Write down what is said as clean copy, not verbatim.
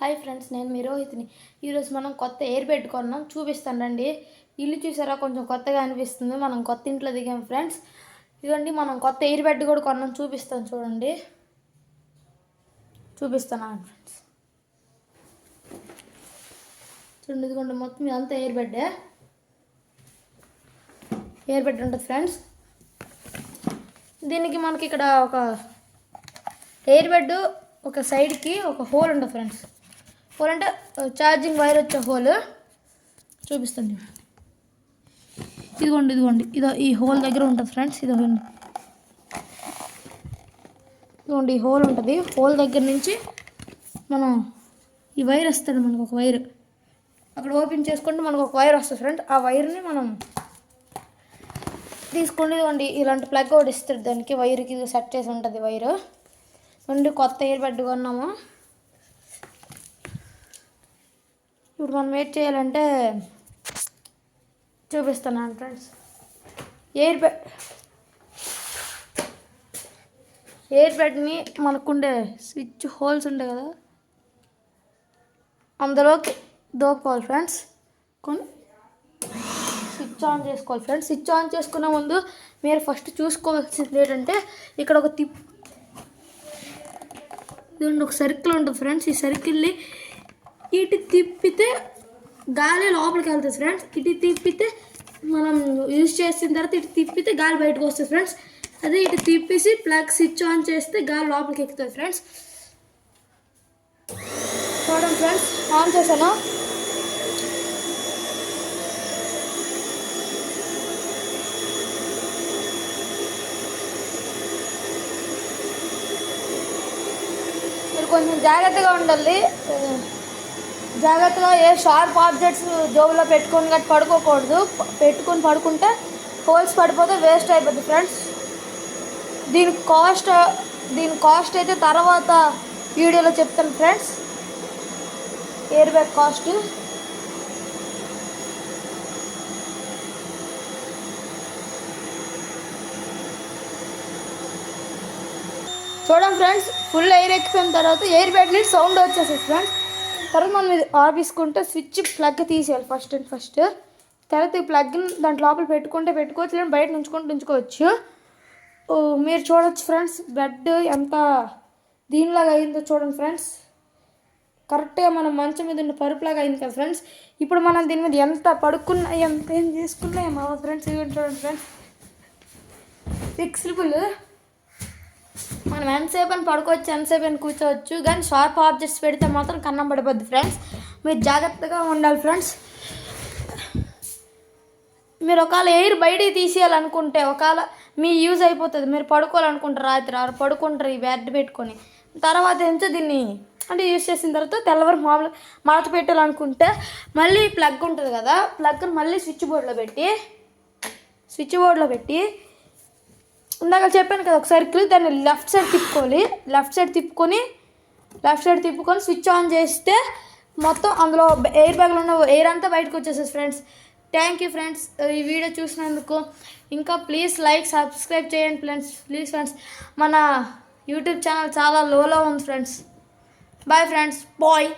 Hi friends, నేను మీ రోహిత్ని. ఈరోజు మనం కొత్త ఎయిర్ బెడ్ కొన్నాం, చూపిస్తానండి. ఇల్లు చూసారా, కొంచెం కొత్తగా అనిపిస్తుంది. మనం కొత్త ఇంట్లో దిగాం ఫ్రెండ్స్. ఇదండి, మనం కొత్త ఎయిర్ బెడ్ కూడా కొన్నాం, చూపిస్తాను చూడండి. చూపిస్తాను ఫ్రెండ్స్, చూడండి. ఇదిగోండి, మొత్తం ఇదంతా ఎయిర్ బెడ్ ఉంటుంది ఫ్రెండ్స్. దీనికి మనకి ఇక్కడ ఒక ఎయిర్ బెడ్ ఒక సైడ్కి ఒక హోల్ ఉంటుంది ఫ్రెండ్స్. హోల్ అంటే ఛార్జింగ్ వైర్ వచ్చే హోల్ చూపిస్తుంది. ఇదిగోండి ఇదో ఈ హోల్ దగ్గర ఉంటుంది ఫ్రెండ్స్. ఇదిగోండి ఈ హోల్ ఉంటుంది. హోల్ దగ్గర నుంచి మనం ఈ వైర్ వస్తుంది, మనకు ఒక వైర్ అక్కడ ఓపెన్ చేసుకుంటే మనకు ఒక వైర్ వస్తుంది ఫ్రెండ్స్. ఆ వైర్ని మనం తీసుకోండి. ఇదిగోండి, ఇలాంటి ప్లగ్ ఒకటి ఇస్తుంది దానికి, వైర్కి సెట్ చేసి ఉంటుంది వైరు. రెండు కొత్త ఎయిర్ బెడ్ కొన్నాము. ఇప్పుడు మనం వెయిట్ చేయాలంటే చూపిస్తున్నాను ఫ్రెండ్స్. ఎయిర్ బెడ్ని మనకుండే స్విచ్ హోల్స్ ఉంటాయి కదా, అందులోకి దోపుకోవాలి ఫ్రెండ్స్. కొన్ని స్విచ్ ఆన్ చేసుకోవాలి ఫ్రెండ్స్. స్విచ్ ఆన్ చేసుకునే ముందు మీరు ఫస్ట్ చూసుకోవాల్సింది ఏంటంటే, ఇక్కడ ఒక ఒక సర్కిల్ ఉంటుంది ఫ్రెండ్స్. ఈ సర్కిల్ని ఇటు తిప్పితే గాలి లోపలికి వెళ్తుంది ఫ్రెండ్స్. ఇటు తిప్పితే మనం యూజ్ చేసిన తర్వాత ఇటు తిప్పితే గాలి బయటకు వస్తుంది ఫ్రెండ్స్. అదే ఇటు తిప్పేసి ప్లగ్ స్విచ్ ఆన్ చేస్తే గాలి లోపలికి ఎక్కుతుంది ఫ్రెండ్స్. చూడండి ఫ్రెండ్స్, ఆన్ చేశాను. మీరు కొంచెం జాగ్రత్తగా ఉండాలి. జాగ్రత్తగా ఏ షార్ప్ ఆబ్జెక్ట్స్ జోబులో పెట్టుకొని గట్టి పడుకోకూడదు. పెట్టుకొని పడుకుంటే హోల్స్ పడిపోతే వేస్ట్ అయిపోద్ది ఫ్రెండ్స్. దీని కాస్ట్ అయితే తర్వాత వీడియోలో చెప్తాను ఫ్రెండ్స్. ఎయిర్ బ్యాగ్ కాస్ట్ చూడండి ఫ్రెండ్స్. ఫుల్ ఎయిర్ ఎక్కిపోయిన తర్వాత ఎయిర్ బ్యాగ్ నుంచి సౌండ్ వచ్చేస్తుంది ఫ్రెండ్స్. తర్వాత మనం ఇది ఆపేసుకుంటే స్విచ్ ప్లగ్ తీసేయాలి ఫస్ట్. తర్వాత ఈ ప్లగ్ని దాంట్లో లోపల పెట్టుకోవచ్చు, లేదా బయట ఉంచుకోవచ్చు. మీరు చూడవచ్చు ఫ్రెండ్స్, బెడ్ ఎంత దీనిలాగా అయిందో చూడండి ఫ్రెండ్స్. కరెక్ట్గా మనం మంచం మీద ఉన్న పరుపులాగా అయింది కదా ఫ్రెండ్స్. ఇప్పుడు మనం దీని మీద ఎంత పడుకున్నా, ఎంత ఏం చేసుకున్నా ఏమో ఫ్రెండ్స్. ఇవి చూడండి ఫ్రెండ్స్, ఫ్లెక్సిబుల్. మనం ఎంతసేపు అని పడుకోవచ్చు, ఎంతసేపు అని కూర్చోవచ్చు. కానీ షార్ప్ ఆబ్జెక్ట్స్ పెడితే మాత్రం కన్నం పడిపోద్ది ఫ్రెండ్స్. మీరు జాగ్రత్తగా ఉండాలి ఫ్రెండ్స్. మీరు ఒకవేళ ఎయిర్ బయటికి తీసేయాలనుకుంటే, ఒకవేళ మీ యూజ్ అయిపోతుంది, మీరు పడుకోవాలనుకుంటారు, రాత్రి పడుకుంటారు ఈ బెడ్ పెట్టుకొని. తర్వాత ఎంతో దీన్ని అంటే యూజ్ చేసిన తర్వాత తెల్లవారు మామూలు మడత పెట్టాలనుకుంటే మళ్ళీ ప్లగ్ ఉంటుంది కదా, ప్లగ్ని మళ్ళీ స్విచ్ బోర్డ్లో పెట్టి ఇందాక చెప్పాను కదా ఒక సర్కిల్, దాన్ని లెఫ్ట్ సైడ్ తిప్పుకొని స్విచ్ ఆన్ చేస్తే మొత్తం అందులో ఎయిర్ బ్యాగ్లో ఉన్న ఎయిర్ అంతా బయటకు వచ్చేసేది ఫ్రెండ్స్. థ్యాంక్ యూ ఫ్రెండ్స్, ఈ వీడియో చూసినందుకు. ఇంకా ప్లీజ్ సబ్స్క్రైబ్ చేయండి ప్లీజ్ ఫ్రెండ్స్. మన యూట్యూబ్ ఛానల్ చాలా లోలో ఉంది ఫ్రెండ్స్. Bye friends, bye.